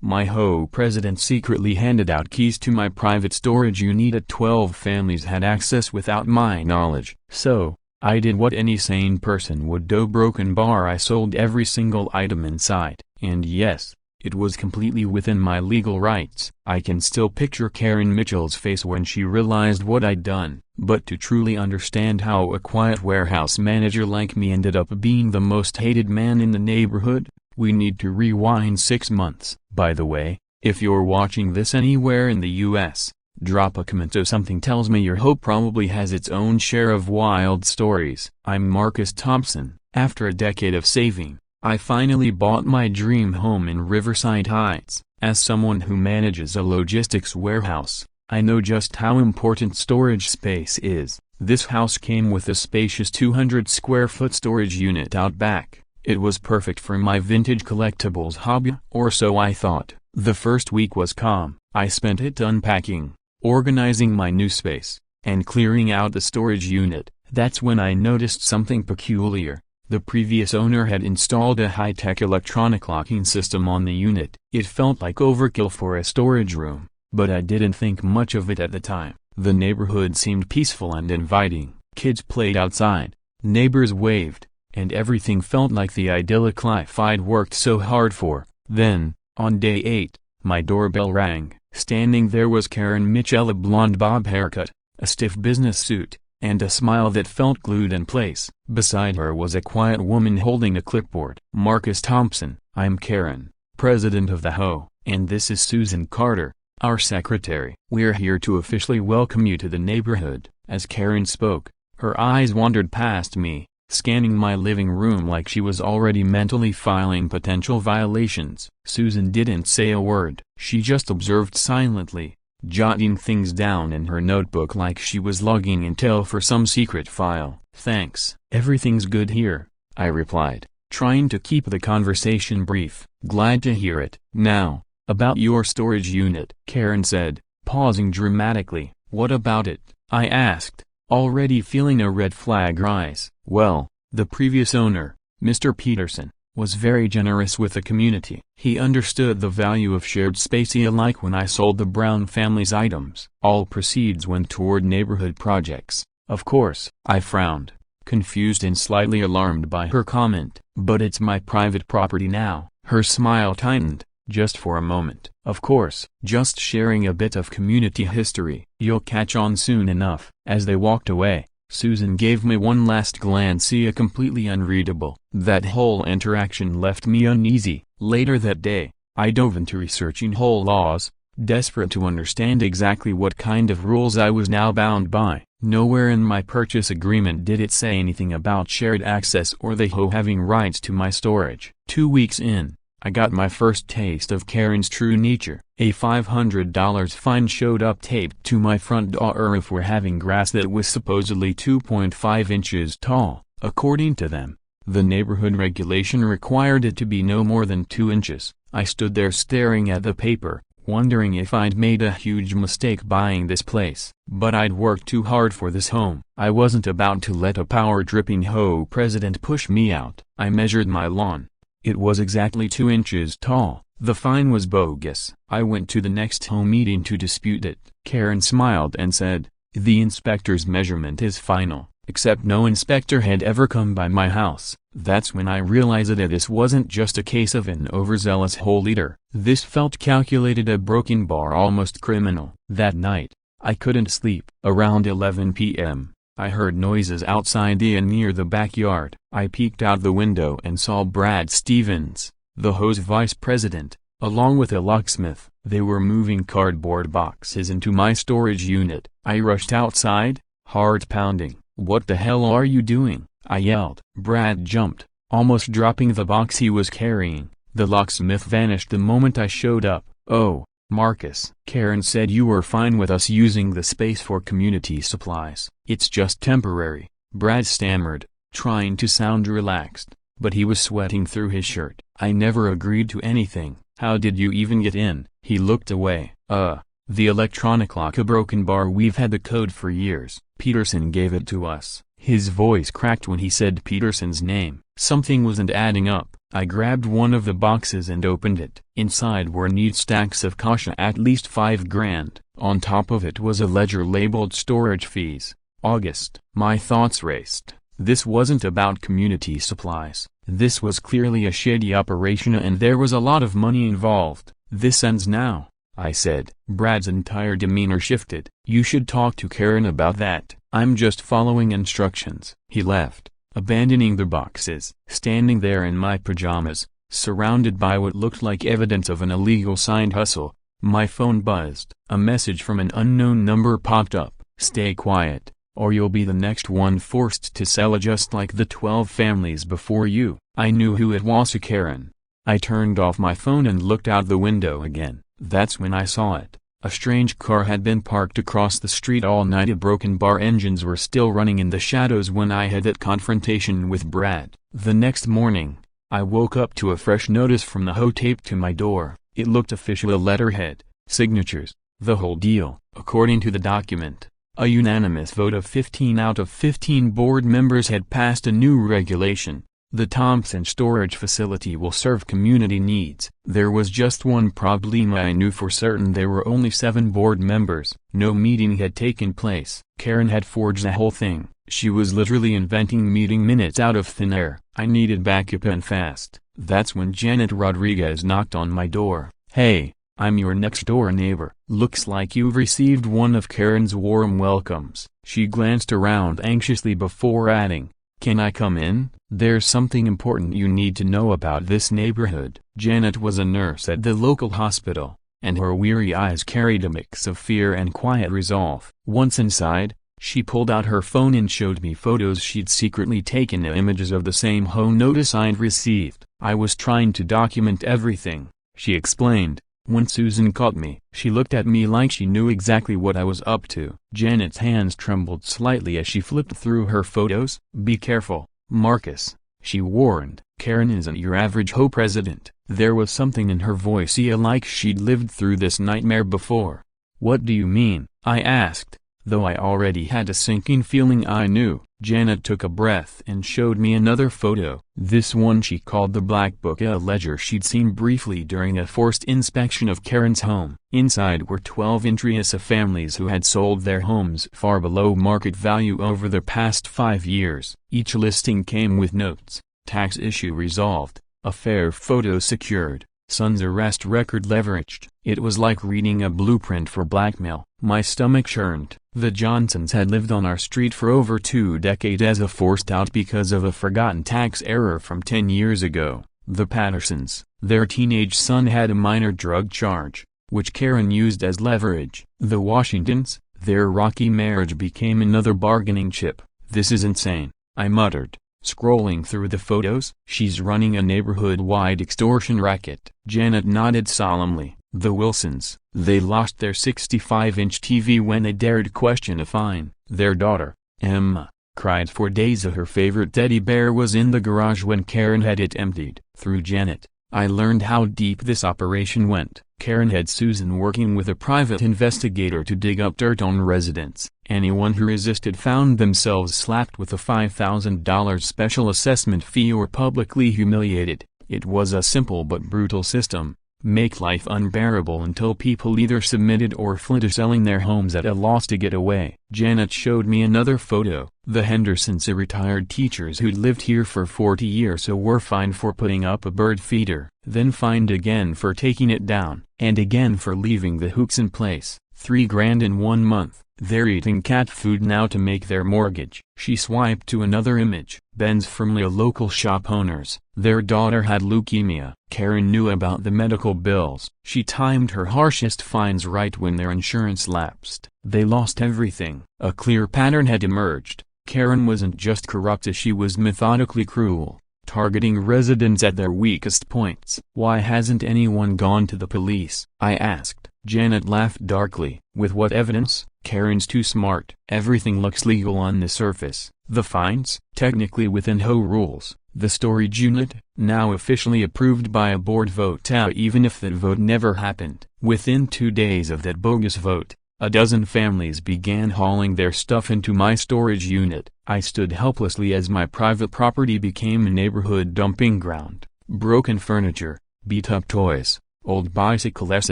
My HOA president secretly handed out keys to my private storage unit that 12 families had access without my knowledge. So, I did what any sane person would do. Broken bar, I sold every single item inside. And yes, it was completely within my legal rights. I can still picture Karen Mitchell's face when she realized what I'd done. But to truly understand how a quiet warehouse manager like me ended up being the most hated man in the neighborhood, we need to rewind 6 months. By the way, if you're watching this anywhere in the US, drop a comment. So something tells me your HOA probably has its own share of wild stories. I'm Marcus Thompson. After a decade of saving, I finally bought my dream home in Riverside Heights. As someone who manages a logistics warehouse, I know just how important storage space is. This house came with a spacious 200 square foot storage unit out back. It was perfect for my vintage collectibles hobby, or so I thought. The first week was calm. I spent it unpacking, organizing my new space, and clearing out the storage unit. That's when I noticed something peculiar. The previous owner had installed a high-tech electronic locking system on the unit. It felt like overkill for a storage room, but I didn't think much of it at the time. The neighborhood seemed peaceful and inviting. Kids played outside, neighbors waved, and everything felt like the idyllic life I'd worked so hard for. Then, on day 8, my doorbell rang. Standing there was Karen Mitchell, a blonde bob haircut, a stiff business suit, and a smile that felt glued in place. Beside her was a quiet woman holding a clipboard. Marcus Thompson, I'm Karen, president of the HOA, and this is Susan Carter, our secretary. We're here to officially welcome you to the neighborhood. As Karen spoke, her eyes wandered past me, scanning my living room like she was already mentally filing potential violations. Susan didn't say a word. She just observed silently, jotting things down in her notebook like she was logging intel for some secret file. Thanks. Everything's good here, I replied, trying to keep the conversation brief. Glad to hear it. Now, about your storage unit, Karen said, pausing dramatically. What about it? I asked, already feeling a red flag rise. Well, the previous owner, Mr. Peterson, was very generous with the community. He understood the value of shared space, like when I sold the Brown family's items. All proceeds went toward neighborhood projects. Of course. I frowned, confused and slightly alarmed by her comment. But it's my private property now. Her smile tightened, just for a moment. Of course. Just sharing a bit of community history. You'll catch on soon enough. As they walked away, Susan gave me one last glance, completely unreadable. That whole interaction left me uneasy. Later that day, I dove into researching HOA laws, desperate to understand exactly what kind of rules I was now bound by. Nowhere in my purchase agreement did it say anything about shared access or the HOA having rights to my storage. 2 weeks in, I got my first taste of Karen's true nature. A $500 fine showed up taped to my front door for having grass that was supposedly 2.5 inches tall. According to them, the neighborhood regulation required it to be no more than 2 inches. I stood there staring at the paper, wondering if I'd made a huge mistake buying this place. But I'd worked too hard for this home. I wasn't about to let a power-dripping HOA president push me out. I measured my lawn. It was exactly 2 inches tall. The fine was bogus. I went to the next HOA meeting to dispute it. Karen smiled and said, the inspector's measurement is final, except no inspector had ever come by my house. That's when I realized that this wasn't just a case of an overzealous HOA leader. This felt calculated, a broken bar, almost criminal. That night, I couldn't sleep. Around 11 p.m., I heard noises outside and near the backyard. I peeked out the window and saw Brad Stevens, the HOA's vice president, along with a locksmith. They were moving cardboard boxes into my storage unit. I rushed outside, heart pounding. What the hell are you doing? I yelled. Brad jumped, almost dropping the box he was carrying. The locksmith vanished the moment I showed up. Oh, Marcus. Karen said you were fine with us using the space for community supplies. It's just temporary, Brad stammered, trying to sound relaxed, but he was sweating through his shirt. I never agreed to anything. How did you even get in? He looked away. The electronic lock, a broken bar. We've had the code for years. Peterson gave it to us. His voice cracked when he said Peterson's name. Something wasn't adding up. I grabbed one of the boxes and opened it. Inside were neat stacks of cash, at least $5,000. On top of it was a ledger labeled storage fees. August. My thoughts raced. This wasn't about community supplies. This was clearly a shady operation and there was a lot of money involved. This ends now, I said. Brad's entire demeanor shifted. You should talk to Karen about that. I'm just following instructions. He left, abandoning the boxes. Standing there in my pajamas, surrounded by what looked like evidence of an illegal side hustle, my phone buzzed. A message from an unknown number popped up. Stay quiet, or you'll be the next one forced to sell, just like the 12 families before you. I knew who it was. Karen. I turned off my phone and looked out the window again. That's when I saw it. A strange car had been parked across the street all night. A broken bar engines were still running in the shadows when I had that confrontation with Brad. The next morning, I woke up to a fresh notice from the HOA taped to my door. It looked official, a letterhead, signatures, the whole deal. According to the document, a unanimous vote of 15 out of 15 board members had passed a new regulation. The Thompson storage facility will serve community needs. There was just one problem. I knew for certain there were only 7 board members. No meeting had taken place. Karen had forged the whole thing. She was literally inventing meeting minutes out of thin air. I needed backup and fast. That's when Janet Rodriguez knocked on my door. Hey, I'm your next door neighbor. Looks like you've received one of Karen's warm welcomes. She glanced around anxiously before adding, can I come in? There's something important you need to know about this neighborhood. Janet was a nurse at the local hospital, and her weary eyes carried a mix of fear and quiet resolve. Once inside, she pulled out her phone and showed me photos she'd secretly taken, images of the same HOA notice I'd received. I was trying to document everything, she explained. When Susan caught me, she looked at me like she knew exactly what I was up to. Janet's hands trembled slightly as she flipped through her photos. Be careful, Marcus, she warned. Karen isn't your average HOA president. There was something in her voice like she'd lived through this nightmare before. What do you mean? I asked, though I already had a sinking feeling I knew. Janet took a breath and showed me another photo. This one she called the Black Book, a ledger she'd seen briefly during a forced inspection of Karen's home. Inside were 12 entries of families who had sold their homes far below market value over the past 5 years. Each listing came with notes: tax issue resolved, affair photo secured, son's arrest record leveraged. It was like reading a blueprint for blackmail. My stomach churned. The Johnsons had lived on our street for over 2 decades as a forced out because of a forgotten tax error from 10 years ago. The Pattersons, their teenage son had a minor drug charge, which Karen used as leverage. The Washingtons, their rocky marriage became another bargaining chip. This is insane, I muttered, scrolling through the photos. She's running a neighborhood-wide extortion racket. Janet nodded solemnly. The Wilsons, they lost their 65-inch TV when they dared question a fine. Their daughter, Emma, cried for days. Her favorite teddy bear was in the garage when Karen had it emptied. Through Janet, I learned how deep this operation went. Karen had Susan working with a private investigator to dig up dirt on residents. Anyone who resisted found themselves slapped with a $5,000 special assessment fee or publicly humiliated. It was a simple but brutal system. Make life unbearable until people either submitted or fled to selling their homes at a loss to get away. Janet showed me another photo. The Hendersons, retired teachers who'd lived here for 40 years, so were fined for putting up a bird feeder, then fined again for taking it down, and again for leaving the hooks in place. $3,000 in 1 month. They're eating cat food now to make their mortgage. She swiped to another image. Ben's family, local shop owners. Their daughter had leukemia. Karen knew about the medical bills. She timed her harshest fines right when their insurance lapsed. They lost everything. A clear pattern had emerged. Karen wasn't just corrupt, she was methodically cruel, targeting residents at their weakest points. Why hasn't anyone gone to the police? I asked. Janet laughed darkly. With what evidence? Karen's too smart. Everything looks legal on the surface. The fines? Technically within HOA rules. The storage unit? Now officially approved by a board vote. Even if that vote never happened. Within 2 days of that bogus vote, A dozen families began hauling their stuff into my storage unit. I stood helplessly as my private property became a neighborhood dumping ground. Broken furniture, beat-up toys, old bicycles.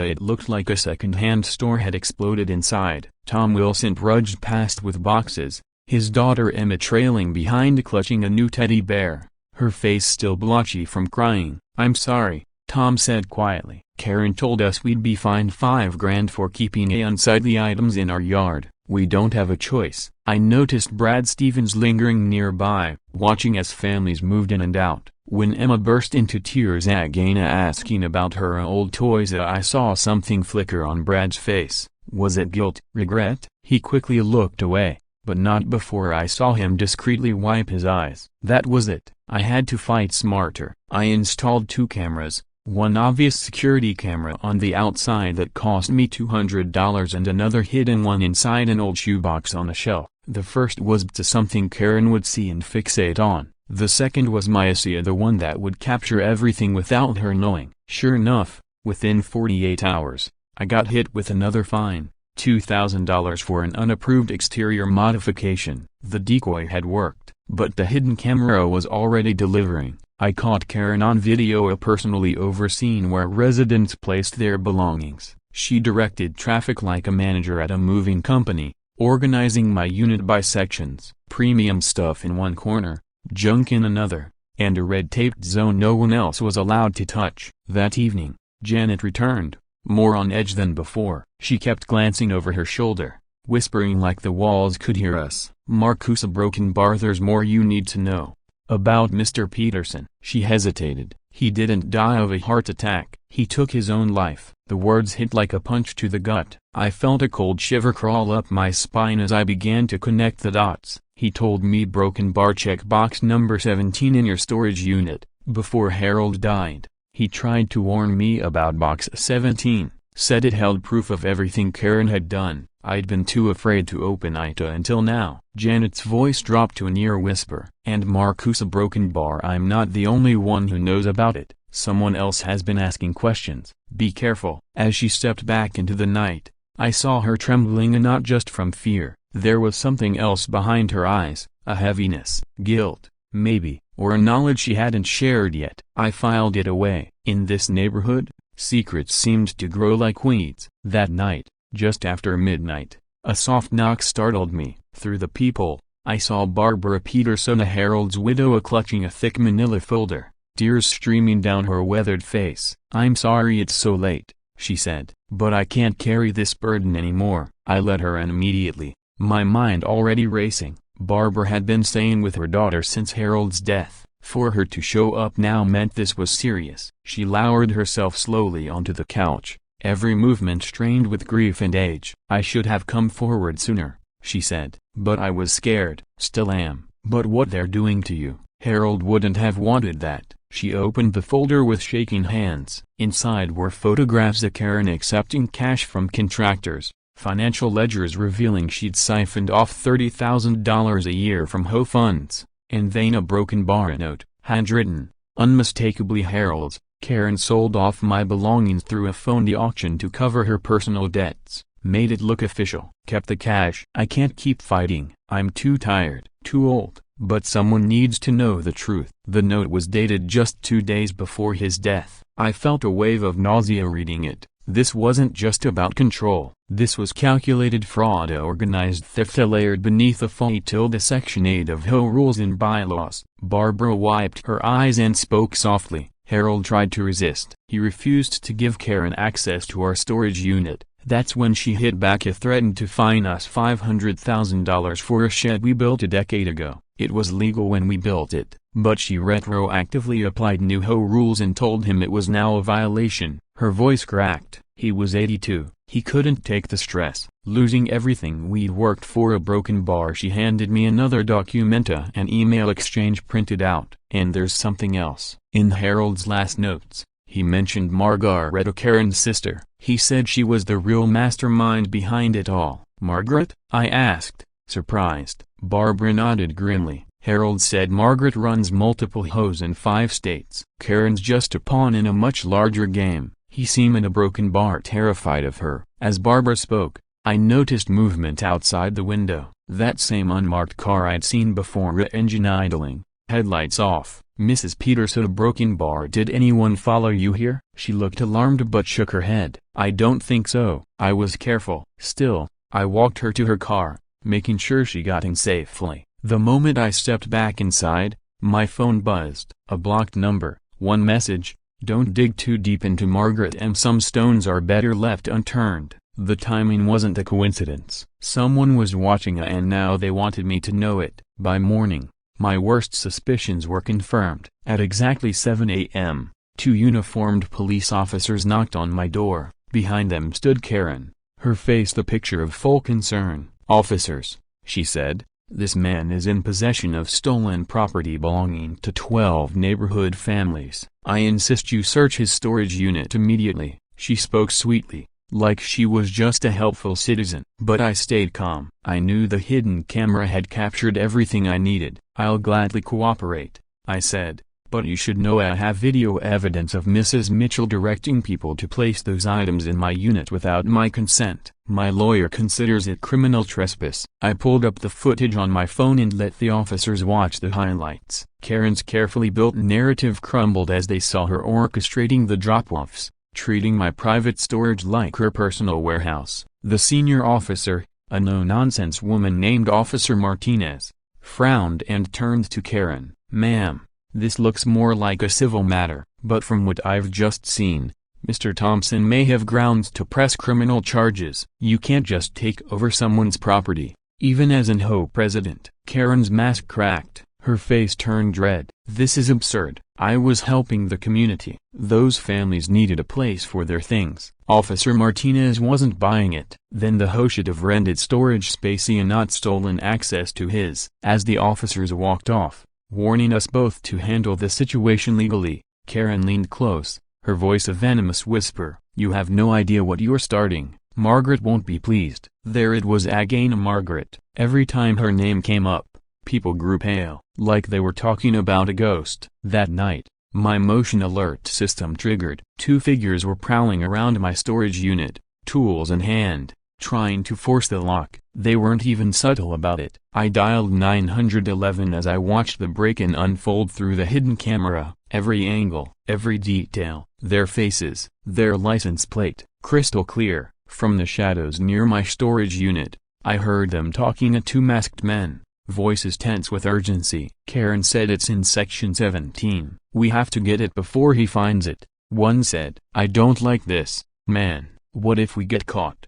It looked like a second-hand store had exploded inside. Tom Wilson trudged past with boxes, his daughter Emma trailing behind clutching a new teddy bear, her face still blotchy from crying. "I'm sorry," Tom said quietly. "Karen told us we'd be fined $5,000 for keeping unsightly items in our yard. We don't have a choice." I noticed Brad Stevens lingering nearby, watching as families moved in and out. When Emma burst into tears again asking about her old toys, I saw something flicker on Brad's face. Was it guilt, regret? He quickly looked away, but not before I saw him discreetly wipe his eyes. That was it. I had to fight smarter. I installed 2 cameras. One obvious security camera on the outside that cost me $200 and another hidden one inside an old shoebox on a shelf. The first was to something Karen would see and fixate on. The second was Myasia, the one that would capture everything without her knowing. Sure enough, within 48 hours, I got hit with another fine, $2,000 for an unapproved exterior modification. The decoy had worked, but the hidden camera was already delivering. I caught Karen on video personally overseeing where residents placed their belongings. She directed traffic like a manager at a moving company, organizing my unit by sections. Premium stuff in one corner, junk in another, and a red-taped zone no one else was allowed to touch. That evening, Janet returned, more on edge than before. She kept glancing over her shoulder, whispering like the walls could hear us. "Marcus, a broken bar. There's more you need to know about Mr. Peterson." She hesitated. "He didn't die of a heart attack. He took his own life." The words hit like a punch to the gut. I felt a cold shiver crawl up my spine as I began to connect the dots. "He told me broken bar, check box number 17 in your storage unit, before Harold died. He tried to warn me about box 17, said it held proof of everything Karen had done. I'd been too afraid to open it until now." Janet's voice dropped to a near whisper. "And Marcus, a broken bar. I'm not the only one who knows about it. Someone else has been asking questions. Be careful." As she stepped back into the night, I saw her trembling, and not just from fear. There was something else behind her eyes, a heaviness, guilt, maybe, or a knowledge she hadn't shared yet. I filed it away. In this neighborhood, secrets seemed to grow like weeds. That night, just after midnight, a soft knock startled me. Through the peephole, I saw Barbara Peterson, Harold's widow, clutching a thick manila folder, tears streaming down her weathered face. "I'm sorry it's so late," she said, "but I can't carry this burden anymore." I let her in immediately, my mind already racing. Barbara had been staying with her daughter since Harold's death. For her to show up now meant this was serious. She lowered herself slowly onto the couch, every movement strained with grief and age. "I should have come forward sooner," she said, "but I was scared. Still am." "But what they're doing to you, Harold wouldn't have wanted that." She opened the folder with shaking hands. Inside were photographs of Karen accepting cash from contractors, financial ledgers revealing she'd siphoned off $30,000 a year from HOA funds, and then a broken bar note, handwritten, unmistakably Harold's. "Karen sold off my belongings through a phony auction to cover her personal debts. Made it look official. Kept the cash. I can't keep fighting. I'm too tired, too old, but someone needs to know the truth." The note was dated just 2 days before his death. I felt a wave of nausea reading it. This wasn't just about control. This was calculated fraud, organized theft layered beneath a Section 8 of HOA rules and bylaws. Barbara wiped her eyes and spoke softly. "Harold tried to resist. He refused to give Karen access to our storage unit. That's when she hit back and threatened to fine us $500,000 for a shed we built a decade ago. It was legal when we built it, but she retroactively applied new HOA rules and told him it was now a violation." Her voice cracked. "He was 82. He couldn't take the stress. Losing everything we'd worked for, a broken bar." She handed me another document, an email exchange printed out. "And there's something else. In Harold's last notes, he mentioned Margaret, Karen's sister. He said she was the real mastermind behind it all." "Margaret?" I asked, surprised. Barbara nodded grimly. "Harold said Margaret runs multiple HOAs in 5 states. Karen's just a pawn in a much larger game. He seemed in a broken bar terrified of her." As Barbara spoke, I noticed movement outside the window. That same unmarked car I'd seen before, engine idling, headlights off. Mrs. Peterson, a broken bar. Did anyone follow you here? She looked alarmed but shook her head. I don't think so. I was careful. Still, I walked her to her car, making sure she got in safely. The moment I stepped back inside, my phone buzzed. A blocked number. One message: don't dig too deep into Margaret M. Some stones are better left unturned. The timing wasn't a coincidence. Someone was watching and now they wanted me to know it. By morning, my worst suspicions were confirmed. At exactly 7 a.m., 2 uniformed police officers knocked on my door. Behind them stood Karen, her face the picture of full concern. "Officers," she said, "this man is in possession of stolen property belonging to 12 neighborhood families. I insist you search his storage unit immediately." She spoke sweetly, like she was just a helpful citizen. But I stayed calm. I knew the hidden camera had captured everything I needed. "I'll gladly cooperate," I said, "but you should know I have video evidence of Mrs. Mitchell directing people to place those items in my unit without my consent. My lawyer considers it criminal trespass." I pulled up the footage on my phone and let the officers watch the highlights. Karen's carefully built narrative crumbled as they saw her orchestrating the drop-offs, treating my private storage like her personal warehouse. The senior officer, a no-nonsense woman named Officer Martinez, frowned and turned to Karen. "Ma'am, this looks more like a civil matter, but from what I've just seen, Mr. Thompson may have grounds to press criminal charges. You can't just take over someone's property, even as an HOA president." Karen's mask cracked, her face turned red. "This is absurd. I was helping the community. Those families needed a place for their things." Officer Martinez wasn't buying it. "Then the HOA should have rented storage space and not stolen access to his." As the officers walked off, warning us both to handle the situation legally, Karen leaned close, her voice a venomous whisper. "You have no idea what you're starting. Margaret won't be pleased." There it was again, Margaret. Every time her name came up, people grew pale, like they were talking about a ghost. That night, my motion alert system triggered. 2 figures were prowling around my storage unit, tools in hand, trying to force the lock. They weren't even subtle about it. I dialed 911 as I watched the break-in unfold through the hidden camera. Every angle, every detail, their faces, their license plate, crystal clear. From the shadows near my storage unit, I heard them talking to 2 masked men, voices tense with urgency. "Karen said it's in section 17. We have to get it before he finds it," one said. "I don't like this, man. What if we get caught?"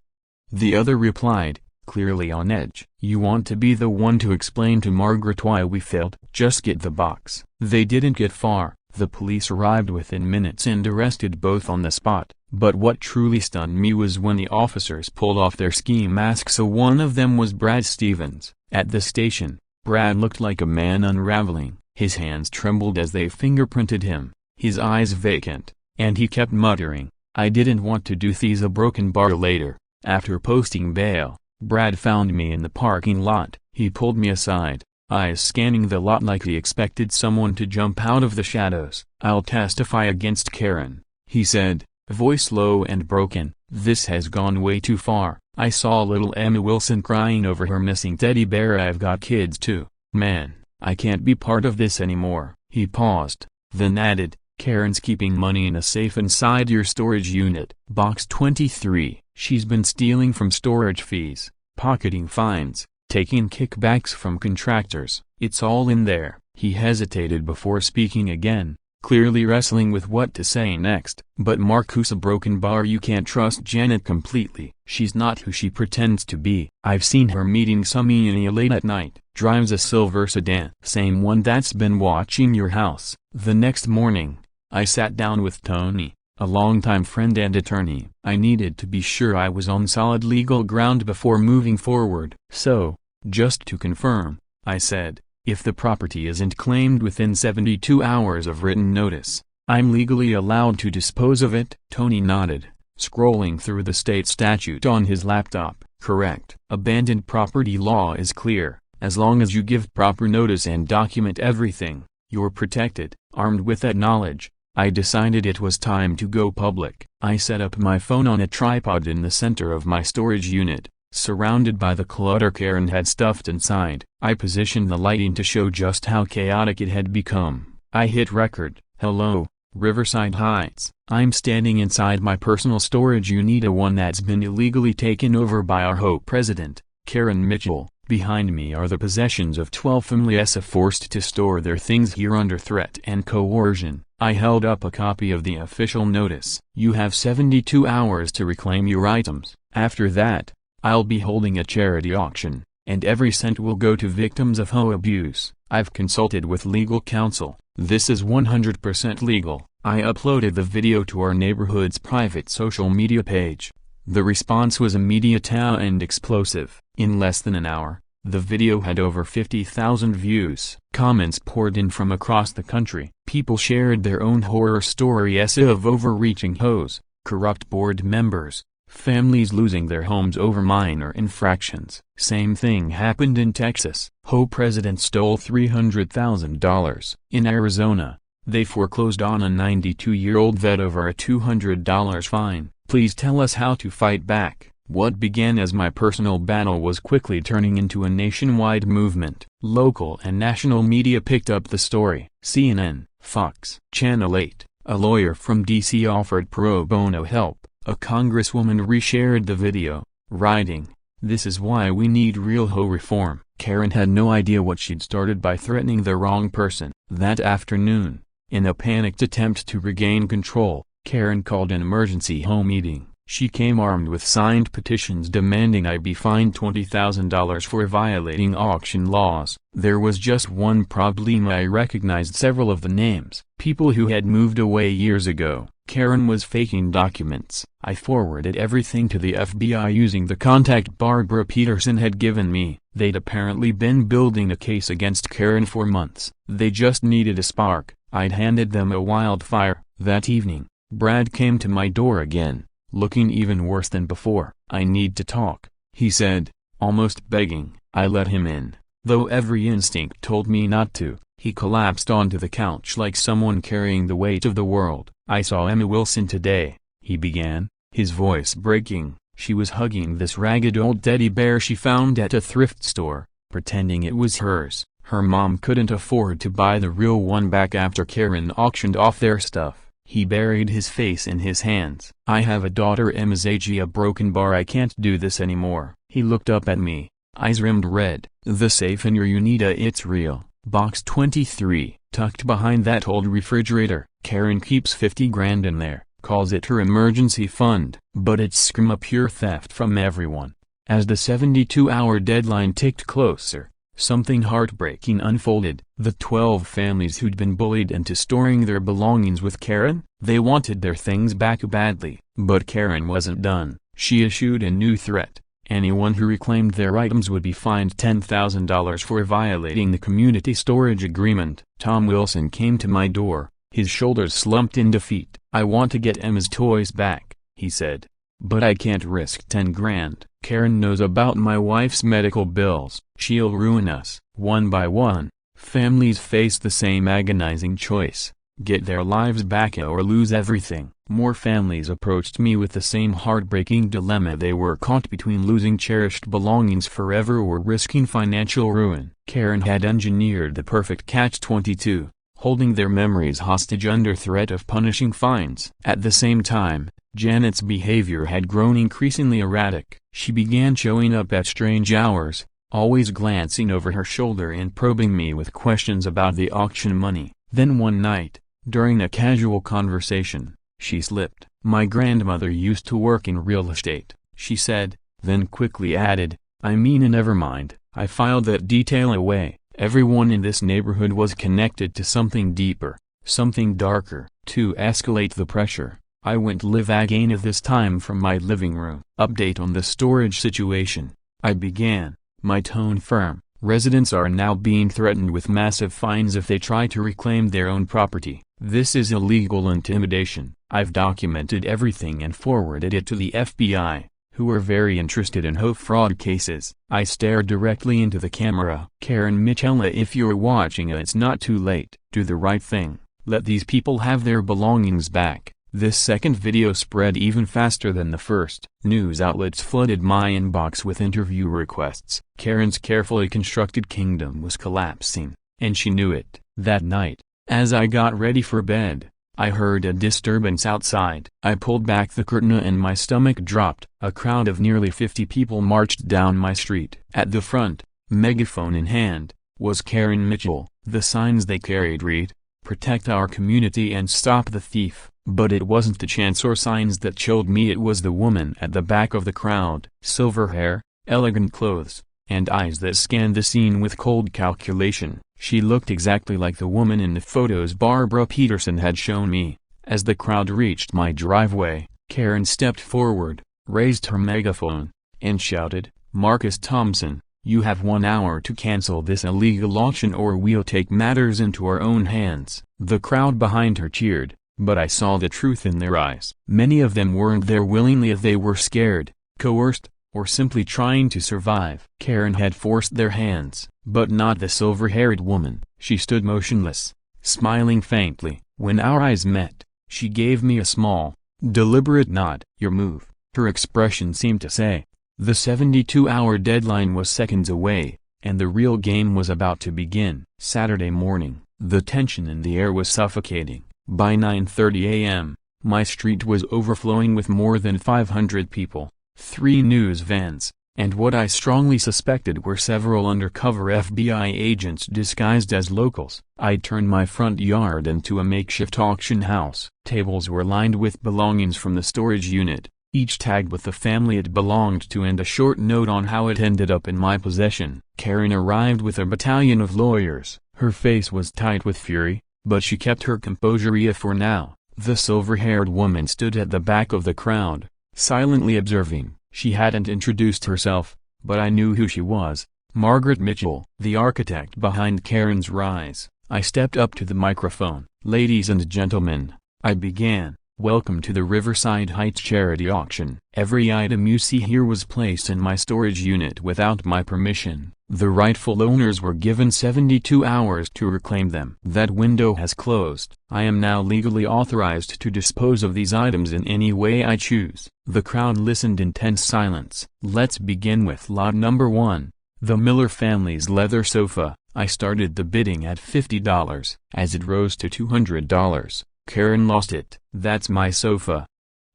The other replied, clearly on edge. "You want to be the one to explain to Margaret why we failed? Just get the box." They didn't get far. The police arrived within minutes and arrested both on the spot. But what truly stunned me was when the officers pulled off their ski masks. So one of them was Brad Stevens. At the station, Brad looked like a man unraveling. His hands trembled as they fingerprinted him, his eyes vacant, and he kept muttering, "I didn't want to do these." A broken bar later, after posting bail, Brad found me in the parking lot. He pulled me aside, eyes scanning the lot like he expected someone to jump out of the shadows. "I'll testify against Karen," he said, voice low and broken. "This has gone way too far. I saw little Emma Wilson crying over her missing teddy bear. I've got kids too. Man, I can't be part of this anymore." He paused, then added, "Karen's keeping money in a safe inside your storage unit. Box 23. She's been stealing from storage fees, pocketing fines, taking kickbacks from contractors. It's all in there." He hesitated before speaking again, clearly wrestling with what to say next. "But Marcus, a broken bar. You can't trust Janet completely. She's not who she pretends to be. I've seen her meeting some Ian late at night. Drives a silver sedan. Same one that's been watching your house." The next morning, I sat down with Tony, a longtime friend and attorney. I needed to be sure I was on solid legal ground before moving forward. "So, just to confirm," I said, "if the property isn't claimed within 72 hours of written notice, I'm legally allowed to dispose of it?" Tony nodded, scrolling through the state statute on his laptop. "Correct. Abandoned property law is clear. As long as you give proper notice and document everything, you're protected." Armed with that knowledge, I decided it was time to go public. I set up my phone on a tripod in the center of my storage unit, Surrounded by the clutter Karen had stuffed inside, I positioned the lighting to show just how chaotic it had become. I hit record. Hello, Riverside Heights. I'm standing inside my personal storage unit, one that's been illegally taken over by our HOA president, Karen Mitchell. Behind me are the possessions of 12 families forced to store their things here under threat and coercion. I held up a copy of the official notice. You have 72 hours to reclaim your items. After that, I'll be holding a charity auction, and every cent will go to victims of HOA abuse. I've consulted with legal counsel. This is 100% legal. I uploaded the video to our neighborhood's private social media page. The response was immediate and explosive. In less than an hour, the video had over 50,000 views. Comments poured in from across the country. People shared their own horror stories of overreaching HOAs, corrupt board members, families losing their homes over minor infractions. Same thing happened in Texas. HOA president stole $300,000. In Arizona, they foreclosed on a 92-year-old vet over a $200 fine. Please tell us how to fight back. What began as my personal battle was quickly turning into a nationwide movement. Local and national media picked up the story. CNN, Fox, Channel 8, a lawyer from D.C. offered pro bono help. A congresswoman reshared the video, writing, "This is why we need real HOA reform." Karen had no idea what she'd started by threatening the wrong person. That afternoon, in a panicked attempt to regain control, Karen called an emergency HOA meeting. She came armed with signed petitions demanding I be fined $20,000 for violating auction laws. There was just one problem: I recognized several of the names. People who had moved away years ago. Karen was faking documents. I forwarded everything to the FBI using the contact Barbara Peterson had given me. They'd apparently been building a case against Karen for months. They just needed a spark. I'd handed them a wildfire. That evening, Brad came to my door again, looking even worse than before. "I need to talk," he said, almost begging. I let him in, though every instinct told me not to. He collapsed onto the couch like someone carrying the weight of the world. "I saw Emma Wilson today," he began, his voice breaking. She was hugging this ragged old teddy bear she found at a thrift store, pretending it was hers. Her mom couldn't afford to buy the real one back after Karen auctioned off their stuff. He buried his face in his hands. "I have a daughter, Emma's a broken bar. I can't do this anymore." He looked up at me, eyes rimmed red. "The safe in your unit, it's real. Box 23, tucked behind that old refrigerator. Karen keeps 50 grand in there, calls it her emergency fund, but it's pure theft from everyone." As the 72-hour deadline ticked closer, something heartbreaking unfolded. The 12 families who'd been bullied into storing their belongings with Karen, they wanted their things back badly. But Karen wasn't done. She issued a new threat. Anyone who reclaimed their items would be fined $10,000 for violating the community storage agreement. Tom Wilson came to my door, his shoulders slumped in defeat. "I want to get Emma's toys back," he said. "But I can't risk 10 grand. Karen knows about my wife's medical bills. She'll ruin us." One by one, families faced the same agonizing choice: get their lives back or lose everything. More families approached me with the same heartbreaking dilemma. They were caught between losing cherished belongings forever or risking financial ruin. Karen had engineered the perfect catch-22, holding their memories hostage under threat of punishing fines. At the same time, Janet's behavior had grown increasingly erratic. She began showing up at strange hours, always glancing over her shoulder and probing me with questions about the auction money. Then one night, during a casual conversation, she slipped. "My grandmother used to work in real estate," she said, then quickly added, never mind. I filed that detail away. Everyone in this neighborhood was connected to something deeper, something darker. To escalate the pressure, I went live again, this time from my living room. "Update on the storage situation," I began, my tone firm. "Residents are now being threatened with massive fines if they try to reclaim their own property. This is illegal intimidation." I've documented everything and forwarded it to the FBI, who are very interested in HOA fraud cases. I stared directly into the camera. "Karen Mitchell, if you're watching, it's not too late. Do the right thing. Let these people have their belongings back. This second video spread even faster than the first. News outlets flooded my inbox with interview requests. Karen's carefully constructed kingdom was collapsing, and she knew it. That night, as I got ready for bed, I heard a disturbance outside. I pulled back the curtain and my stomach dropped. A crowd of nearly 50 people marched down my street. At the front, megaphone in hand, was Karen Mitchell. The signs they carried read, "Protect our community and stop the thief." But it wasn't the chants or signs that chilled me, it was the woman at the back of the crowd. Silver hair, elegant clothes, and eyes that scanned the scene with cold calculation. She looked exactly like the woman in the photos Barbara Peterson had shown me. As the crowd reached my driveway, Karen stepped forward, raised her megaphone, and shouted, "Marcus Thompson, you have 1 hour to cancel this illegal auction or we'll take matters into our own hands." The crowd behind her cheered, but I saw the truth in their eyes. Many of them weren't there willingly, they were scared, coerced, or simply trying to survive. Karen had forced their hands, but not the silver-haired woman. She stood motionless, smiling faintly. When our eyes met, she gave me a small, deliberate nod. "Your move," her expression seemed to say. The 72-hour deadline was seconds away, and the real game was about to begin. Saturday morning, the tension in the air was suffocating. By 9:30 a.m., my street was overflowing with more than 500 people. 3 news vans, and what I strongly suspected were several undercover FBI agents disguised as locals. I turned my front yard into a makeshift auction house. Tables were lined with belongings from the storage unit, each tagged with the family it belonged to and a short note on how it ended up in my possession. Karen arrived with a battalion of lawyers. Her face was tight with fury, but she kept her composure for now. The silver-haired woman stood at the back of the crowd, silently observing. She hadn't introduced herself, but I knew who she was, Margaret Mitchell, the architect behind Karen's rise. I stepped up to the microphone. "Ladies and gentlemen," I began, "welcome to the Riverside Heights charity auction. Every item you see here was placed in my storage unit without my permission. The rightful owners were given 72 hours to reclaim them. That window has closed. I am now legally authorized to dispose of these items in any way I choose." The crowd listened in tense silence. "Let's begin with lot number 1, the Miller family's leather sofa." I started the bidding at $50. As it rose to $200, Karen lost it. "That's my sofa!"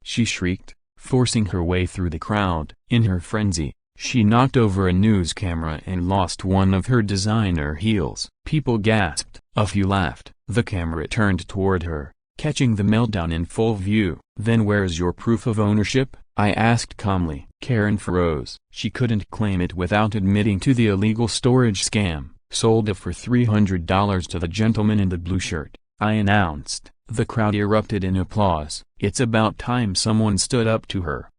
she shrieked, forcing her way through the crowd. In her frenzy, she knocked over a news camera and lost one of her designer heels. People gasped. A few laughed. The camera turned toward her, catching the meltdown in full view. "Then where's your proof of ownership?" I asked calmly. Karen froze. She couldn't claim it without admitting to the illegal storage scam. "Sold it for $300 to the gentleman in the blue shirt," I announced. The crowd erupted in applause. It's about time someone stood up to her.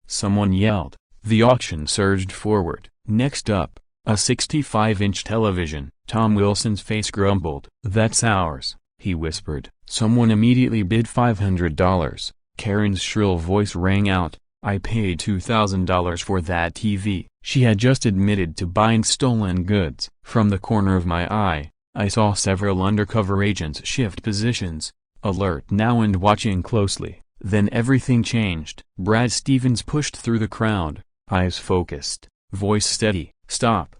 Someone yelled. The auction surged forward. Next up, a 65-inch television. Tom Wilson's face grumbled. "That's ours," he whispered. Someone immediately bid $500. Karen's shrill voice rang out. "I paid $2,000 for that TV." She had just admitted to buying stolen goods. From the corner of my eye, I saw several undercover agents shift positions, alert now and watching closely. Then everything changed. Brad Stevens pushed through the crowd, eyes focused, voice steady. "Stop!"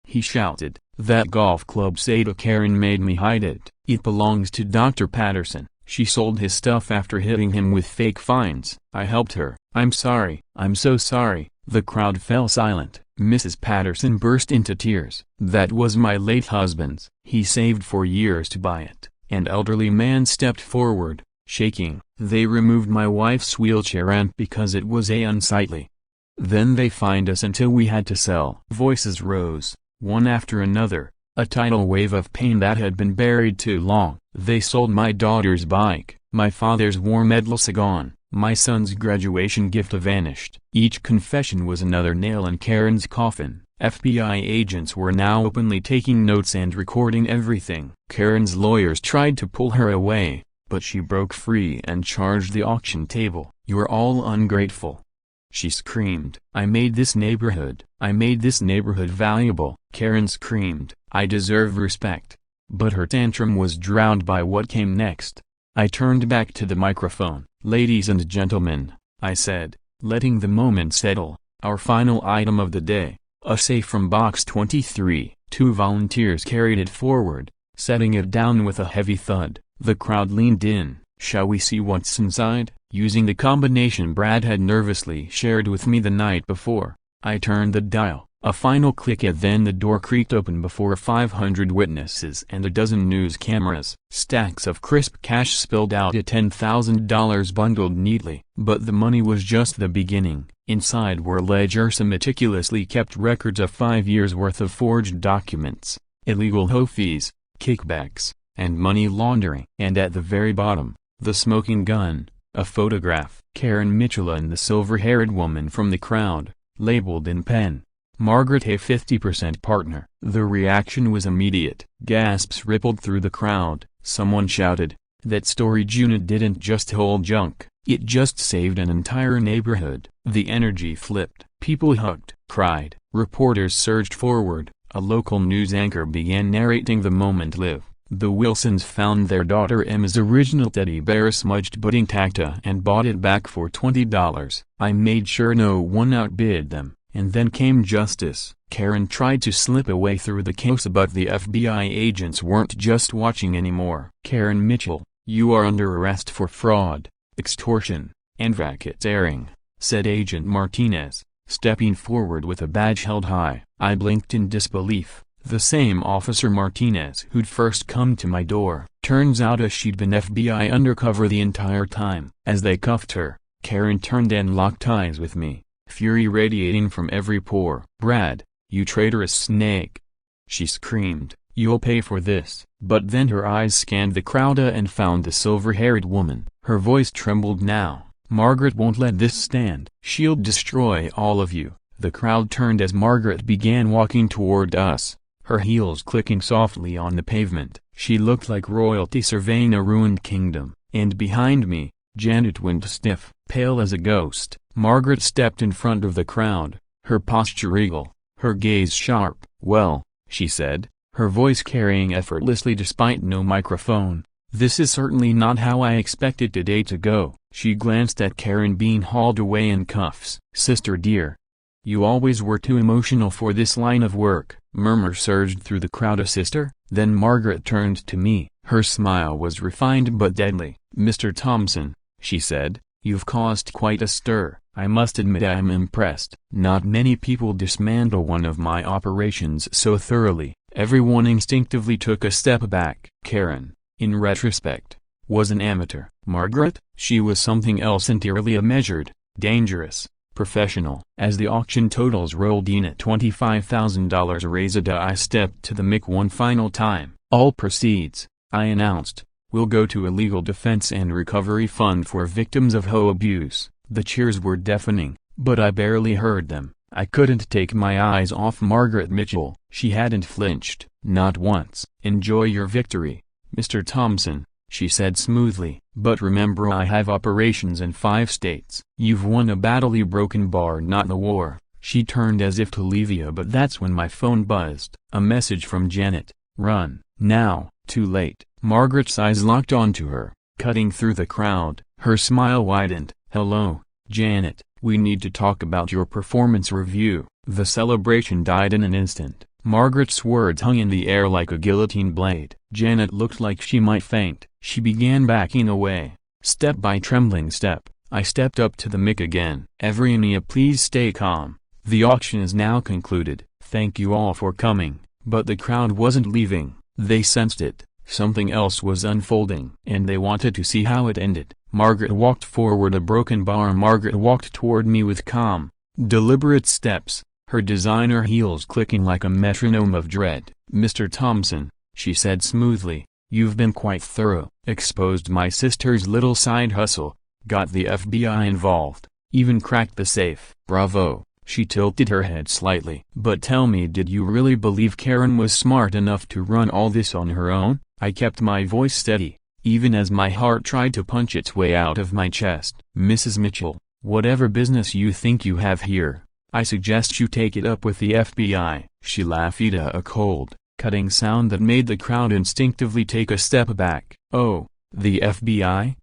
he shouted. "That golf club say to Karen made me hide it. It belongs to Dr. Patterson. She sold his stuff after hitting him with fake fines. I helped her. I'm sorry. I'm so sorry." The crowd fell silent. Mrs. Patterson burst into tears. "That was my late husband's. He saved for years to buy it." An elderly man stepped forward, shaking. "They removed my wife's wheelchair and because it was unsightly. Then they fined us until we had to sell." Voices rose, one after another, a tidal wave of pain that had been buried too long. "They sold my daughter's bike, my father's war medal gone, my son's graduation gift vanished." Each confession was another nail in Karen's coffin. FBI agents were now openly taking notes and recording everything. Karen's lawyers tried to pull her away, but she broke free and charged the auction table. "You're all ungrateful," she screamed. I made this neighborhood valuable." Karen screamed. "I deserve respect." But her tantrum was drowned by what came next. I turned back to the microphone. "Ladies and gentlemen," I said, letting the moment settle, "our final item of the day, a safe from box 23. Two volunteers carried it forward, setting it down with a heavy thud. The crowd leaned in. "Shall we see what's inside?" Using the combination Brad had nervously shared with me the night before, I turned the dial. A final click, and then the door creaked open before 500 witnesses and a dozen news cameras. Stacks of crisp cash spilled out, a $10,000 bundled neatly. But the money was just the beginning. Inside were ledgers and meticulously kept records of 5 years' worth of forged documents, illegal HOA fees, kickbacks, and money laundering. And at the very bottom, the smoking gun, a photograph. Karen Mitchell and the silver-haired woman from the crowd, labeled in pen, "Margaret, a 50% partner." The reaction was immediate. Gasps rippled through the crowd. Someone shouted, "That storage unit didn't just hold junk, it just saved an entire neighborhood." The energy flipped. People hugged, cried. Reporters surged forward. A local news anchor began narrating the moment live. The Wilsons found their daughter Emma's original teddy bear smudged but intact and bought it back for $20. I made sure no one outbid them. And then came justice. Karen tried to slip away through the chaos, but the FBI agents weren't just watching anymore. "Karen Mitchell, you are under arrest for fraud, extortion, and racketeering," said Agent Martinez, stepping forward with a badge held high. I blinked in disbelief. The same Officer Martinez who'd first come to my door. Turns out she'd been FBI undercover the entire time. As they cuffed her, Karen turned and locked eyes with me, fury radiating from every pore. "Brad, you traitorous snake!" she screamed. "You'll pay for this." But then her eyes scanned the crowd and found the silver-haired woman. Her voice trembled now. "Margaret won't let this stand. She'll destroy all of you." The crowd turned as Margaret began walking toward us, her heels clicking softly on the pavement. She looked like royalty surveying a ruined kingdom. And behind me, Janet went stiff, pale as a ghost. Margaret stepped in front of the crowd, her posture regal, her gaze sharp. "Well," she said, her voice carrying effortlessly despite no microphone, "this is certainly not how I expected today to go." She glanced at Karen being hauled away in cuffs. "Sister dear, you always were too emotional for this line of work." Murmur surged through the crowd. "A sister?" Then Margaret turned to me. Her smile was refined but deadly. "Mr. Thompson," she said, "you've caused quite a stir. I must admit I'm impressed. Not many people dismantle one of my operations so thoroughly." Everyone instinctively took a step back. Karen, in retrospect, was an amateur. Margaret? She was something else entirely. Measured, dangerous, professional. As the auction totals rolled in at $25,000 raised, I stepped to the mic one final time. "All proceeds," I announced, "will go to a legal defense and recovery fund for victims of HOA abuse." The cheers were deafening, but I barely heard them. I couldn't take my eyes off Margaret Mitchell. She hadn't flinched, not once. "Enjoy your victory, Mr. Thompson," she said smoothly. "But remember, I have operations in 5 states. You've won a battle, you broken bar, not the war." She turned as if to leave, but that's when my phone buzzed. A message from Janet. "Run, now." Too late. Margaret's eyes locked onto her, cutting through the crowd. Her smile widened. "Hello, Janet. We need to talk about your performance review." The celebration died in an instant. Margaret's words hung in the air like a guillotine blade. Janet looked like she might faint. She began backing away, step by trembling step. I stepped up to the mic again. "Everyone, please stay calm. The auction is now concluded. Thank you all for coming." But the crowd wasn't leaving. They sensed it. Something else was unfolding, and they wanted to see how it ended. Margaret walked forward, a broken bar. Margaret walked toward me with calm, deliberate steps, her designer heels clicking like a metronome of dread. "Mr. Thompson," she said smoothly, "you've been quite thorough. Exposed my sister's little side hustle, got the FBI involved, even cracked the safe." "Bravo." She tilted her head slightly. "But tell me, did you really believe Karen was smart enough to run all this on her own?" I kept my voice steady, even as my heart tried to punch its way out of my chest. "Mrs. Mitchell, whatever business you think you have here, I suggest you take it up with the FBI." She laughed, a cold, cutting sound that made the crowd instinctively take a step back. "Oh, The FBI?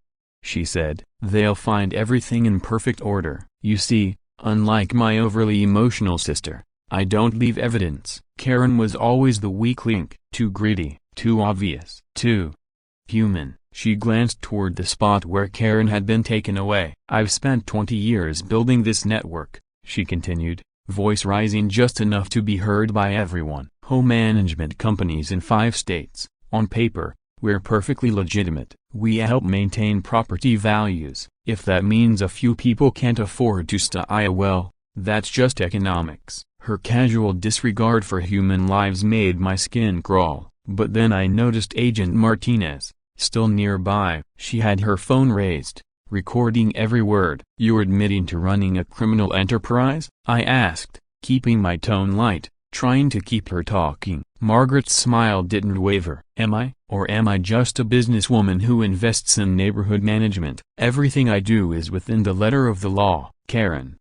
She said. They'll find everything in perfect order. You see, unlike my overly emotional sister, I don't leave evidence. Karen was always the weak link. Too greedy, too obvious, too human. She glanced toward the spot where Karen had been taken away. I've spent 20 years building this network, she continued, voice rising just enough to be heard by everyone. Home management companies in 5 states. On paper, we're perfectly legitimate. We help maintain property values. If that means a few people can't afford to stay, well, that's just economics. Her casual disregard for human lives made my skin crawl. But then I noticed Agent Martinez, still nearby. She had her phone raised, recording every word. You're admitting to running a criminal enterprise? I asked, keeping my tone light, trying to keep her talking. Margaret's smile didn't waver. Am I? Or am I just a businesswoman who invests in neighborhood management? Everything I do is within the letter of the law, Karen.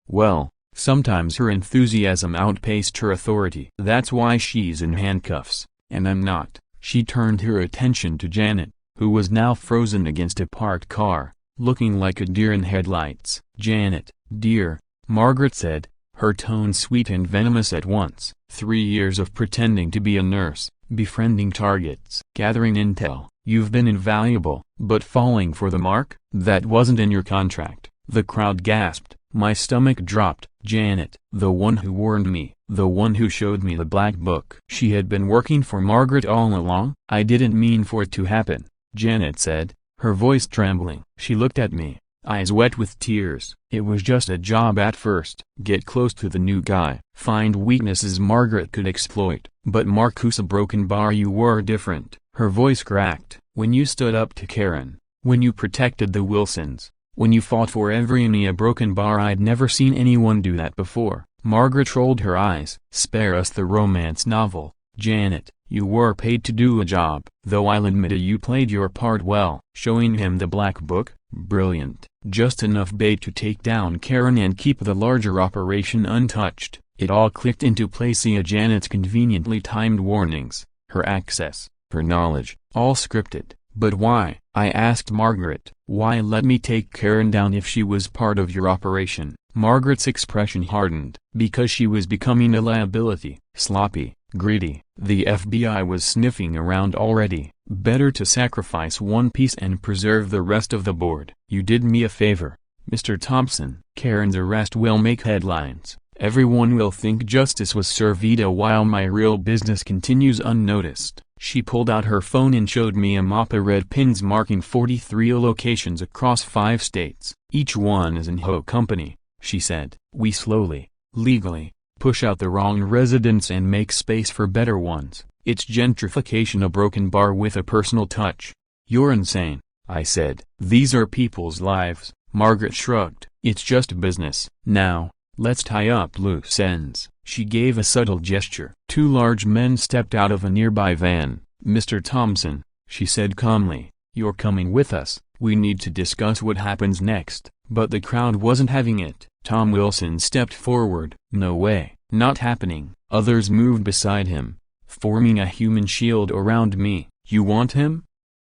Well, sometimes her enthusiasm outpaced her authority. That's why she's in handcuffs, and I'm not. She turned her attention to Janet, who was now frozen against a parked car, looking like a deer in headlights. Janet, dear, Margaret said, her tone sweet and venomous at once. 3 years of pretending to be a nurse, befriending targets, gathering intel. You've been invaluable, but falling for the mark? That wasn't in your contract. The crowd gasped. My stomach dropped. Janet, the one who warned me, the one who showed me the black book. She had been working for Margaret all along? I didn't mean for it to happen, Janet said, her voice trembling. She looked at me, eyes wet with tears. It was just a job at first. Get close to the new guy. Find weaknesses Margaret could exploit. But Marcus, a broken bar, you were different. Her voice cracked. When you stood up to Karen, when you protected the Wilsons, when you fought for every a broken bar. I'd never seen anyone do that before. Margaret rolled her eyes. Spare us the romance novel, Janet. You were paid to do a job. Though I'll admit you played your part well. Showing him the black book? Brilliant. Just enough bait to take down Karen and keep the larger operation untouched. It all clicked into place. Janet's conveniently timed warnings, her access, her knowledge, all scripted. But why? I asked Margaret. Why let me take Karen down if she was part of your operation? Margaret's expression hardened. Because she was becoming a liability. Sloppy, greedy. The FBI was sniffing around already. Better to sacrifice one piece and preserve the rest of the board. You did me a favor, Mr. Thompson. Karen's arrest will make headlines. Everyone will think justice was served while my real business continues unnoticed. She pulled out her phone and showed me a mop of red pins marking 43 locations across 5 states. Each one is an HOA company, she said. We slowly, legally, push out the wrong residents and make space for better ones. It's gentrification, a broken bar with a personal touch. You're insane, I said. These are people's lives. Margaret shrugged. It's just business. Now, let's tie up loose ends. She gave a subtle gesture. 2 large men stepped out of a nearby van. Mr. Thompson, she said calmly, you're coming with us. We need to discuss what happens next. But the crowd wasn't having it. Tom Wilson stepped forward. No way. Not happening. Others moved beside him, forming a human shield around me. You want him?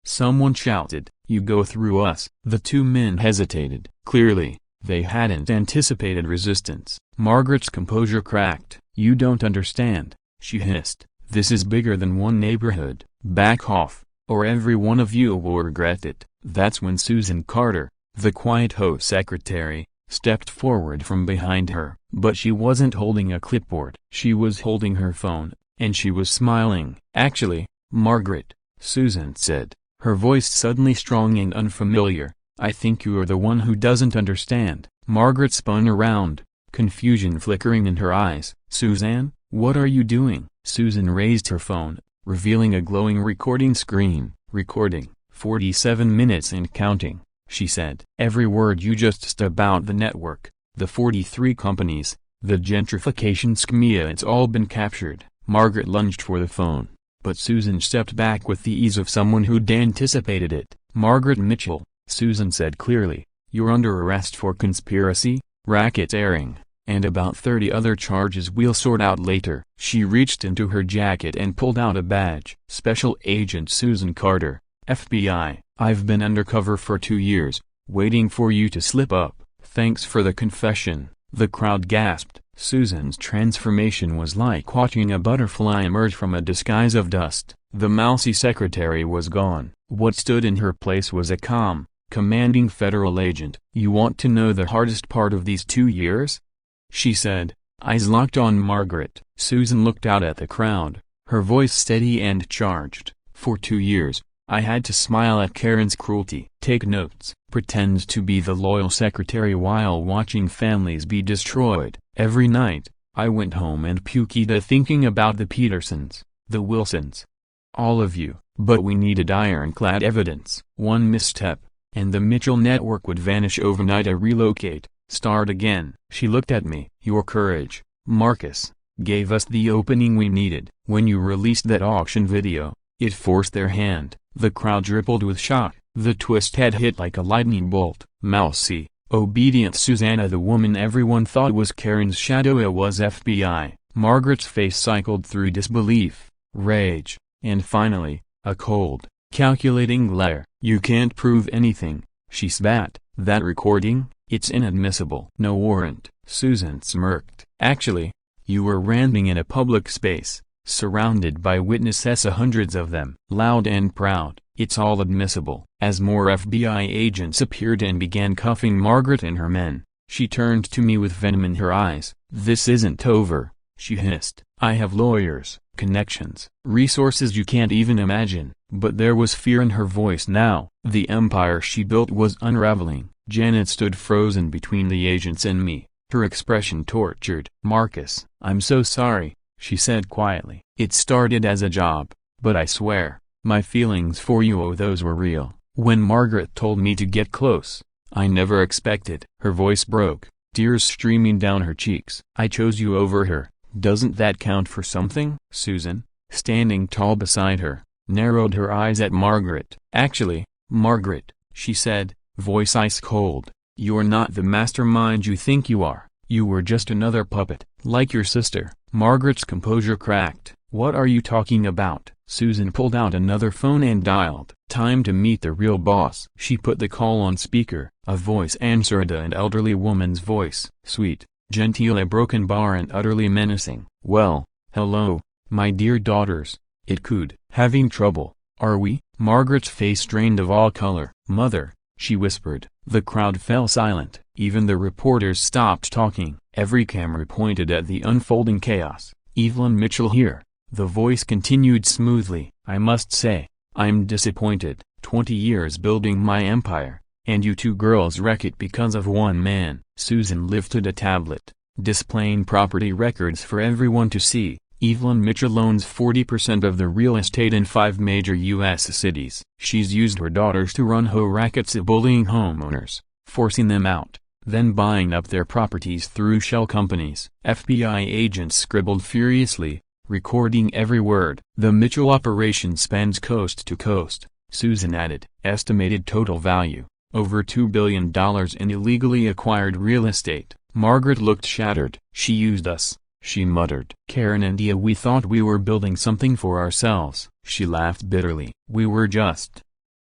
Someone shouted. You go through us. The 2 men hesitated. Clearly, they hadn't anticipated resistance. Margaret's composure cracked. You don't understand, she hissed. This is bigger than one neighborhood. Back off, or every one of you will regret it. That's when Susan Carter, the quiet HOA secretary, stepped forward from behind her. But she wasn't holding a clipboard. She was holding her phone, and she was smiling. Actually, Margaret, Susan said, her voice suddenly strong and unfamiliar, I think you're the one who doesn't understand. Margaret spun around, confusion flickering in her eyes. Suzanne, what are you doing? Susan raised her phone, revealing a glowing recording screen. Recording, 47 minutes and counting, she said. Every word you just said about the network, the 43 companies, the gentrification schema, it's all been captured. Margaret lunged for the phone, but Susan stepped back with the ease of someone who'd anticipated it. Margaret Mitchell, Susan said clearly, you're under arrest for conspiracy, racketeering, and about 30 other charges we'll sort out later. She reached into her jacket and pulled out a badge. Special Agent Susan Carter, FBI. I've been undercover for 2 years, waiting for you to slip up. Thanks for the confession, the crowd gasped. Susan's transformation was like watching a butterfly emerge from a disguise of dust. The mousy secretary was gone. What stood in her place was a calm, commanding federal agent. "You want to know the hardest part of these 2 years?" she said, eyes locked on Margaret. Susan looked out at the crowd, her voice steady and charged. "For 2 years, I had to smile at Karen's cruelty. Take notes. Pretend to be the loyal secretary while watching families be destroyed. Every night, I went home and puked thinking about the Petersons, the Wilsons. All of you. But we needed ironclad evidence. One misstep, and the Mitchell network would vanish overnight. Relocate, start again." She looked at me. "Your courage, Marcus, gave us the opening we needed. When you released that auction video, it forced their hand." The crowd rippled with shock. The twist had hit like a lightning bolt. Mousy, obedient Susanna, the woman everyone thought was Karen's shadow, was FBI. Margaret's face cycled through disbelief, rage, and finally, a cold, calculating glare. "You can't prove anything," she spat. "That recording, it's inadmissible." "No warrant," Susan smirked. "Actually, you were ranting in a public space, surrounded by witnesses, hundreds of them. Loud and proud. It's all admissible." As more FBI agents appeared and began cuffing Margaret and her men, she turned to me with venom in her eyes. "This isn't over," she hissed. "I have lawyers, connections, resources you can't even imagine." But there was fear in her voice now. The empire she built was unraveling. Janet stood frozen between the agents and me, her expression tortured. "Marcus, I'm so sorry," she said quietly. "It started as a job, but I swear, my feelings for you, oh, those were real. When Margaret told me to get close, I never expected." Her voice broke, tears streaming down her cheeks. "I chose you over her. Doesn't that count for something?" Susan, standing tall beside her, narrowed her eyes at Margaret. "Actually, Margaret," she said, voice ice cold, "you're not the mastermind you think you are. You were just another puppet, like your sister." Margaret's composure cracked. "What are you talking about?" Susan pulled out another phone and dialed. "Time to meet the real boss." She put the call on speaker. A voice answered, an elderly woman's voice, sweet, genteel, a broken bar, and utterly menacing. "Well, hello, my dear daughters. It could. Having trouble, are we?" Margaret's face drained of all color. "Mother," she whispered. The crowd fell silent. Even the reporters stopped talking. Every camera pointed at the unfolding chaos. "Evelyn Mitchell here," the voice continued smoothly. "I must say, I'm disappointed. 20 years building my empire, and you two girls wreck it because of one man." Susan lifted a tablet, displaying property records for everyone to see. "Evelyn Mitchell owns 40% of the real estate in 5 major U.S. cities. She's used her daughters to run HOA rackets, bullying homeowners, forcing them out, then buying up their properties through shell companies." FBI agents scribbled furiously, recording every word. "The Mitchell operation spans coast to coast," Susan added. "Estimated total value, over $2 billion in illegally acquired real estate." Margaret looked shattered. "She used us," she muttered. "Karen and Dia, we thought we were building something for ourselves." She laughed bitterly. "We were just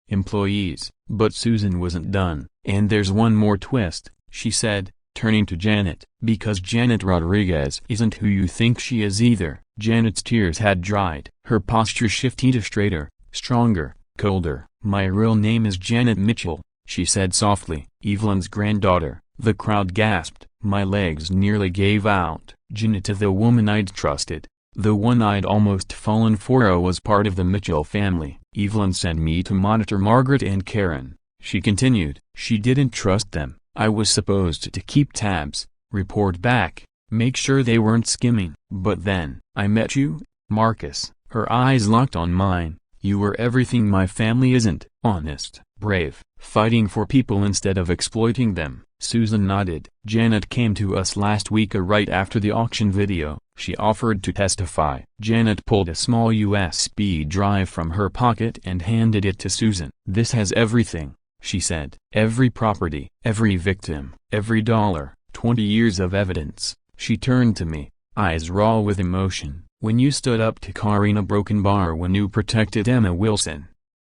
employees." But Susan wasn't done. "And there's one more twist," she said, turning to Janet. "Because Janet Rodriguez isn't who you think she is either." Janet's tears had dried. Her posture shifted straighter, stronger, colder. "My real name is Janet Mitchell," she said softly. "Evelyn's granddaughter." The crowd gasped. My legs nearly gave out. Janet, the woman I'd trusted, the one I'd almost fallen for, was part of the Mitchell family. "Evelyn sent me to monitor Margaret and Karen," she continued. "She didn't trust them. I was supposed to keep tabs, report back, make sure they weren't skimming. But then, I met you, Marcus." Her eyes locked on mine. "You were everything my family isn't. Honest, brave, fighting for people instead of exploiting them." Susan nodded. "Janet came to us last week right after the auction video. She offered to testify." Janet pulled a small USB drive from her pocket and handed it to Susan. "This has everything," she said. "Every property, every victim, every dollar, 20 years of evidence." She turned to me, eyes raw with emotion. "When you stood up to Karina Broken Bar, when you protected Emma Wilson,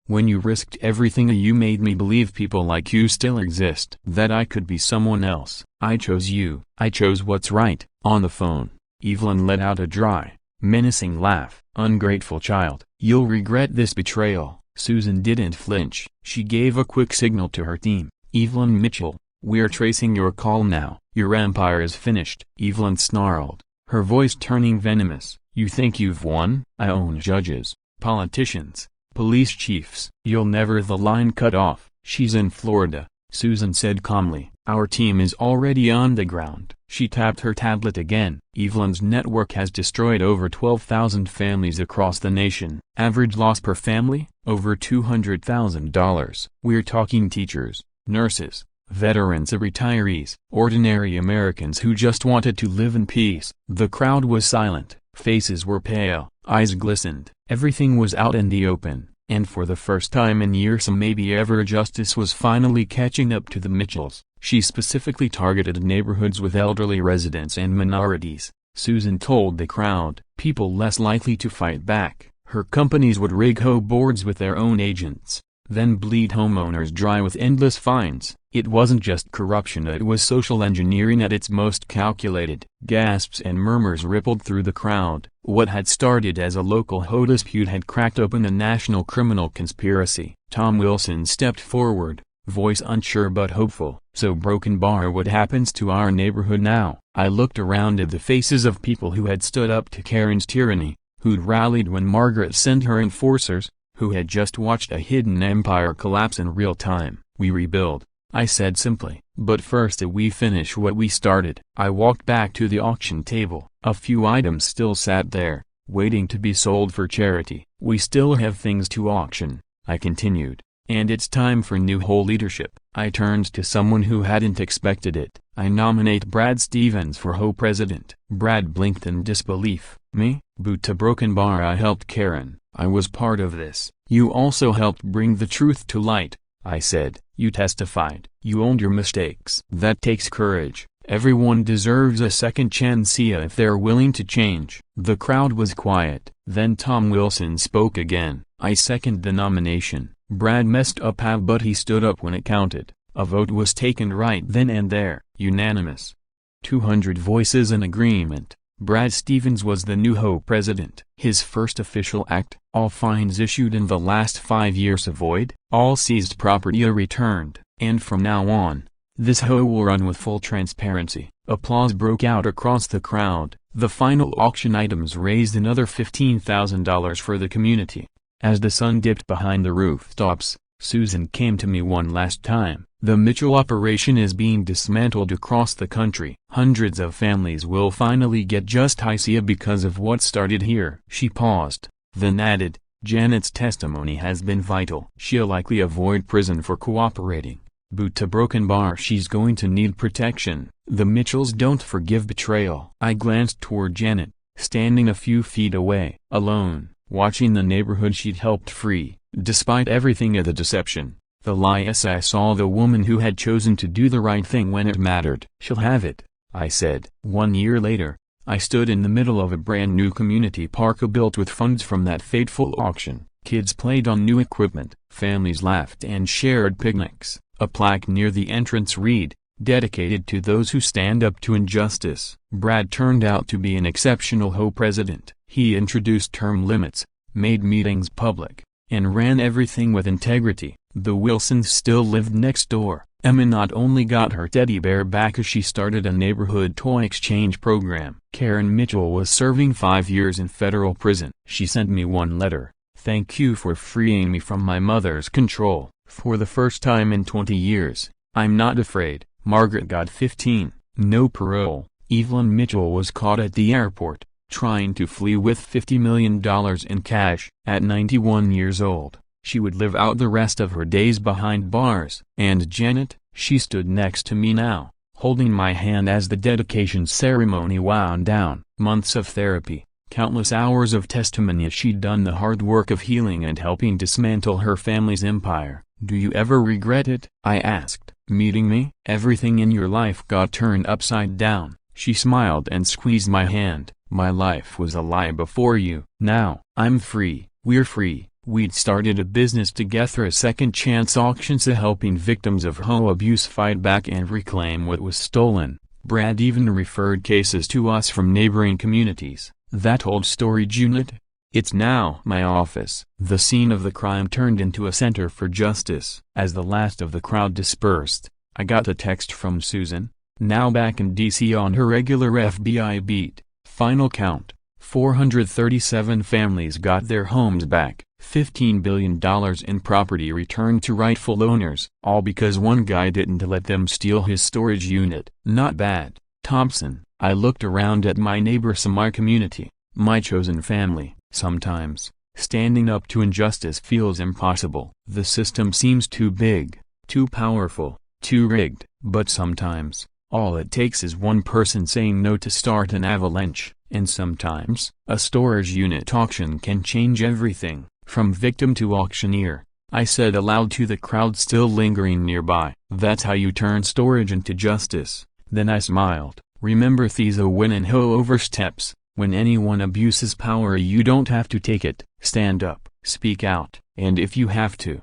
When you risked everything, you made me believe people like you still exist. That I could be someone else. I chose you. I chose what's right." On the phone, Evelyn let out a dry, menacing laugh. "Ungrateful child. You'll regret this betrayal." Susan didn't flinch. She gave a quick signal to her team. "Evelyn Mitchell, we're tracing your call now. Your empire is finished." Evelyn snarled, her voice turning venomous. "You think you've won? I own judges, politicians, police chiefs." "You'll never." The line cut off. "She's in Florida," Susan said calmly. "Our team is already on the ground." She tapped her tablet again. "Evelyn's network has destroyed over 12,000 families across the nation. Average loss per family? Over $200,000. We're talking teachers, nurses, veterans and retirees, ordinary Americans who just wanted to live in peace." The crowd was silent. Faces were pale, eyes glistened. Everything was out in the open, and for the first time in years, maybe ever, justice was finally catching up to the Mitchells. She specifically targeted neighborhoods with elderly residents and minorities, Susan told the crowd. People less likely to fight back. Her companies would rig HOA boards with their own agents, then bleed homeowners dry with endless fines. It wasn't just corruption, it was social engineering at its most calculated. Gasps and murmurs rippled through the crowd. What had started as a local HOA dispute had cracked open a national criminal conspiracy. Tom Wilson stepped forward, voice unsure but hopeful. "So Broken Bar, what happens to our neighborhood now?" I looked around at the faces of people who had stood up to Karen's tyranny, who'd rallied when Margaret sent her enforcers, who had just watched a hidden empire collapse in real time. "We rebuild," I said simply. "But first we finish what we started." I walked back to the auction table. A few items still sat there, waiting to be sold for charity. "We still have things to auction," I continued, "and it's time for new HOA leadership." I turned to someone who hadn't expected it. "I nominate Brad Stevens for HOA president." Brad blinked in disbelief. "Me?" "Boot to Broken Bar. I helped Karen. I was part of this." "You also helped bring the truth to light," I said. "You testified. You owned your mistakes." "That takes courage. Everyone deserves a second chance if they're willing to change." The crowd was quiet. Then Tom Wilson spoke again. "I second the nomination." Brad messed up but he stood up when it counted. A vote was taken right then and there. Unanimous. 200 voices in agreement. Brad Stevens was the new HOA president. His first official act: all fines issued in the last 5 years avoid, all seized property returned, and from now on, this HOA will run with full transparency. Applause broke out across the crowd. The final auction items raised another $15,000 for the community. As the sun dipped behind the rooftops, Susan came to me one last time. "The Mitchell operation is being dismantled across the country. Hundreds of families will finally get justice because of what started here." She paused, then added, "Janet's testimony has been vital. She'll likely avoid prison for cooperating. Boot to Broken Bar. She's going to need protection. The Mitchells don't forgive betrayal." I glanced toward Janet, standing a few feet away, alone, watching the neighborhood she'd helped free. Despite everything of the deception, the lies, I saw the woman who had chosen to do the right thing when it mattered. "She'll have it," I said. 1 year later, I stood in the middle of a brand new community park built with funds from that fateful auction. Kids played on new equipment, families laughed and shared picnics. A plaque near the entrance read, "Dedicated to those who stand up to injustice." Brad turned out to be an exceptional HOA president. He introduced term limits, made meetings public, and ran everything with integrity. The Wilsons still lived next door. Emma not only got her teddy bear back, as she started a neighborhood toy exchange program. Karen Mitchell was serving 5 years in federal prison. She sent me one letter: "Thank you for freeing me from my mother's control. For the first time in 20 years, I'm not afraid." Margaret got 15, no parole. Evelyn Mitchell was caught at the airport, trying to flee with $50 million in cash. At 91 years old, she would live out the rest of her days behind bars. And Janet, she stood next to me now, holding my hand as the dedication ceremony wound down. Months of therapy, countless hours of testimony. She'd done the hard work of healing and helping dismantle her family's empire. "Do you ever regret it?" I asked. "Meeting me?" "Everything in your life got turned upside down." She smiled and squeezed my hand. "My life was a lie before you. Now, I'm free. We're free." We'd started a business together, a second chance auctions, helping victims of HOA abuse fight back and reclaim what was stolen. Brad even referred cases to us from neighboring communities. That old storage unit? It's now my office. The scene of the crime turned into a center for justice. As the last of the crowd dispersed, I got a text from Susan, now back in D.C. on her regular FBI beat. Final count: 437 families got their homes back. $15 billion in property returned to rightful owners. All because one guy didn't let them steal his storage unit. Not bad, Thompson. I looked around at my neighbors, my community, my chosen family. Sometimes, standing up to injustice feels impossible. The system seems too big, too powerful, too rigged. But sometimes, all it takes is one person saying no to start an avalanche. And sometimes, a storage unit auction can change everything, from victim to auctioneer. I said aloud to the crowd still lingering nearby. That's how you turn storage into justice. Then I smiled. Remember Thieso when and HOA oversteps. When anyone abuses power, you don't have to take it. Stand up, speak out, and if you have to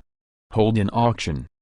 hold an auction,